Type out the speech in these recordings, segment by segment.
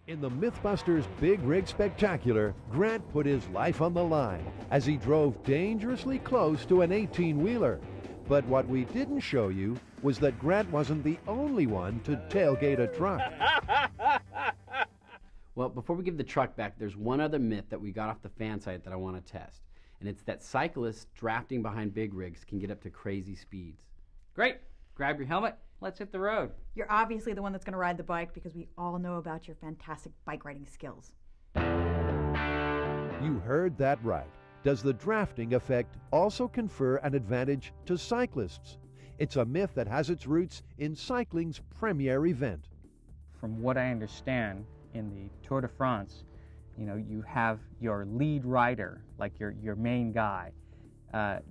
In the MythBusters Big Rig Spectacular, Grant put his life on the line as he drove dangerously close to an 18-wheeler. But what we didn't show you was that Grant wasn't the only one to tailgate a truck. Well, before we give the truck back, there's one other myth that we got off the fan site that I want to test. And it's that cyclists drafting behind big rigs can get up to crazy speeds. Great. Grab your helmet. Let's hit the road. You're obviously the one that's going to ride the bike because we all know about your fantastic bike riding skills. You heard that right. Does the drafting effect also confer an advantage to cyclists? It's a myth that has its roots in cycling's premier event. From what I understand, in the Tour de France, you have your lead rider, like your main guy,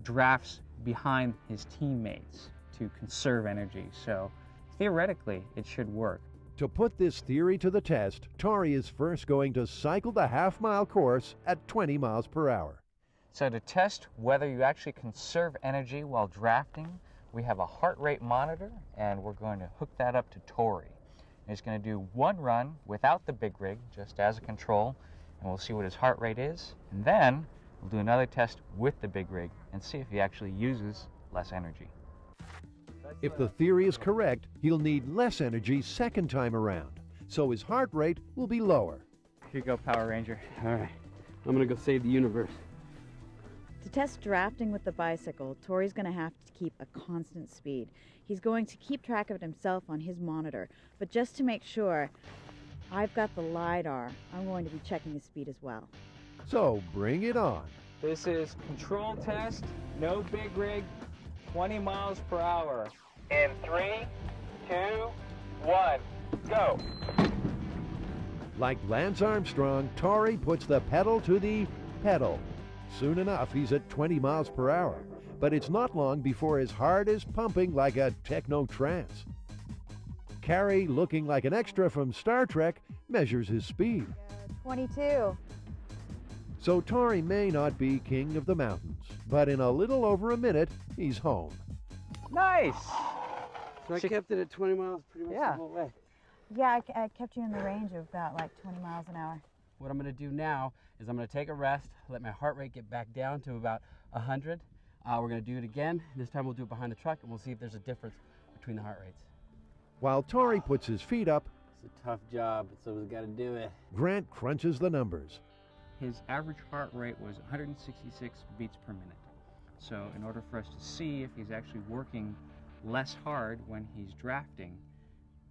drafts behind his teammates to conserve energy. So theoretically, it should work. To put this theory to the test, Tory is first going to cycle the half-mile course at 20 miles per hour. So to test whether you actually conserve energy while drafting, we have a heart rate monitor, and we're going to hook that up to Tory. He's going to do one run without the big rig, just as a control, and we'll see what his heart rate is. And then we'll do another test with the big rig and see if he actually uses less energy. If the theory is correct, he'll need less energy second time around, so his heart rate will be lower. Here you go, Power Ranger. All right, I'm going to go save the universe. To test drafting with the bicycle, Tory's going to have to keep a constant speed. He's going to keep track of it himself on his monitor, but just to make sure, I've got the LiDAR. I'm going to be checking his speed as well. So bring it on. This is control test, no big rig, 20 miles per hour. In 3, 2, 1, go. Like Lance Armstrong, Tory puts the pedal to the pedal. Soon enough, he's at 20 miles per hour. But it's not long before his heart is pumping like a techno trance. Carrie, looking like an extra from Star Trek, measures his speed. 22. So Tory may not be king of the mountains, but in a little over a minute, he's home. Nice. So I kept it at 20 miles pretty much the whole way. Yeah, I kept you in the range of about like 20 miles an hour. What I'm going to do now is I'm going to take a rest, let my heart rate get back down to about 100. We're going to do it again. This time we'll do it behind the truck, and we'll see if there's a difference between the heart rates. While Tory puts his feet up, It's a tough job, but someone's got to do it. Grant crunches the numbers. His average heart rate was 166 beats per minute. So in order for us to see if he's actually working less hard when he's drafting,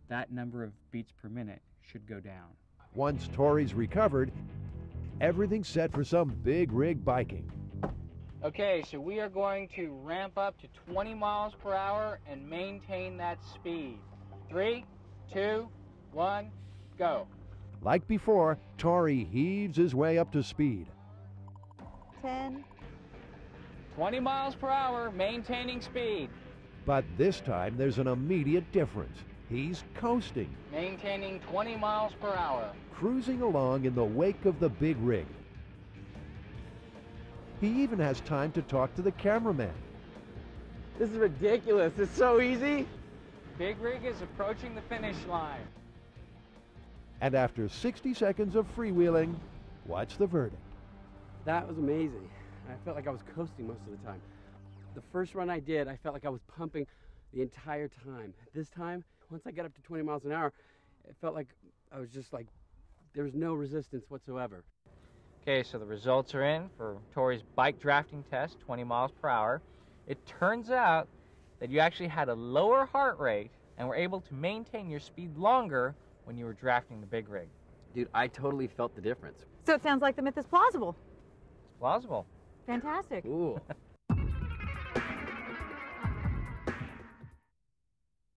that number of beats per minute should go down. Once Tory's recovered, everything's set for some big rig biking. Okay, so we are going to ramp up to 20 miles per hour and maintain that speed. 3, 2, 1, go. Like before, Tory heaves his way up to speed. 10. 20 miles per hour, maintaining speed. But this time, there's an immediate difference. He's coasting, Maintaining 20 miles per hour. cruising along in the wake of the big rig. He even has time to talk to the cameraman. This is ridiculous. It's so easy. Big rig is approaching the finish line. And after 60 seconds of freewheeling, what's the verdict? That was amazing. I felt like I was coasting most of the time. The first run I did, I felt like I was pumping the entire time. This time, once I got up to 20 miles an hour, it felt like I was just like, there was no resistance whatsoever. Okay, so the results are in for Tory's bike drafting test, 20 miles per hour. It turns out that you actually had a lower heart rate and were able to maintain your speed longer when you were drafting the big rig. Dude, I totally felt the difference. So it sounds like the myth is plausible. It's plausible. Fantastic. Ooh.